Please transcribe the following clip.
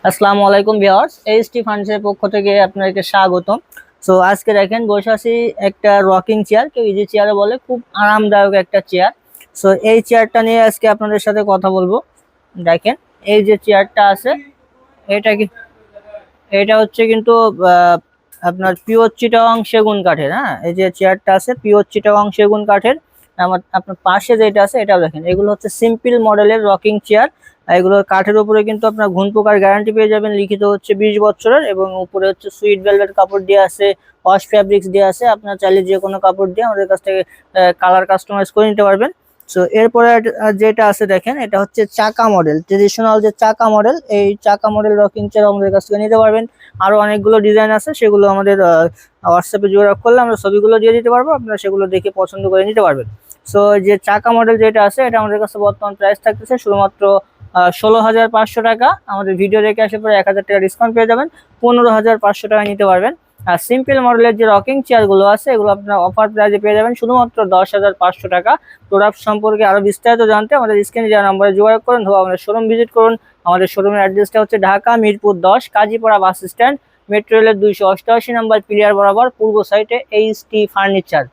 আসসালামু আলাইকুম viewers, HT ফার্নিচারের পক্ষ থেকে আপনাদেরকে স্বাগতম। সো আজকে দেখেন বসে আছি একটা রকিং চেয়ার, কেউ ইজি চেয়ার বলে, খুব আরামদায়ক একটা চেয়ার। সো এই চেয়ারটা নিয়ে আজকে আপনাদের সাথে কথা বলবো। দেখেন এই যে চেয়ারটা আছে, এটা কি এটা হচ্ছে কিন্তু আহ, আপনার পিওর চিটাগাং সেগুন কাঠের। হ্যাঁ, এই যে চেয়ারটা আছে পিওর চিটাগাং সেগুন কাঠের। আপনার পাশে যেটা আছে এটাও দেখেন, এগুলো হচ্ছে সিম্পল মডেলের রকিং চেয়ার। এগুলো কাঠের উপরে কিন্তু আপনার ঘুণ পোকার গ্যারান্টি পেয়ে যাবেন, লিখিত হচ্ছে 20 বছরের, এবং উপরে হচ্ছে সুইট ভেলভেট কাপড় দিয়ে আছে, ওয়াশ ফ্যাব্রিক্স দিয়ে আছে। আপনার চাইলে যে কোনো কাপড় দিয়ে আমাদের কাছ থেকে কালার কাস্টমাইজ করে নিতে পারবেন। সো এরপরে যেটা আছে দেখেন, এটা হচ্ছে চাকা মডেল, ট্রেডিশনাল যে চাকা মডেল, এই চাকা মডেল রকিং চেয়ার আমাদের কাছ থেকে নিতে পারবেন। আরো অনেকগুলো ডিজাইন আছে, সেগুলো আমাদের হোয়াটসঅ্যাপে যোগাযোগ করলে আমরা ছবিগুলো দিয়ে দিতে পারবো, আপনারা সেগুলো দেখে পছন্দ করে নিতে পারবেন। সো যে চাকা মডেল যেটা আছে, এটা আমাদের কাছে বর্তমান প্রাইস থাকতেছে শুধুমাত্র 16,500 টাকা। আমাদের ভিডিও দেখে আসে পরে 1,000 টাকা ডিসকাউন্ট পেয়ে যাবেন, 15,500 টাকা নিতে পারবেন। আর সিম্পল মডেলের যে রকিং চেয়ার গুলো আছে, এগুলো আপনার অফার প্রাইসে পেয়ে যাবেন শুধুমাত্র 10,500 টাকা। প্রোডাক্ট সম্পর্কে আরো বিস্তারিত জানতে আমাদের স্ক্রিনে দেওয়া নম্বরে যোগাযোগ করুন অথবা আমাদের শোরুম ভিজিট করুন। আমাদের শোরুমের অ্যাড্রেসটা হচ্ছে Dhaka Mirpur 10, Kazipara bus stand, metro রেলের 288 নম্বর পিলিয়ার বরাবর পূর্ব সাইডে এইচটি ফার্নিচার।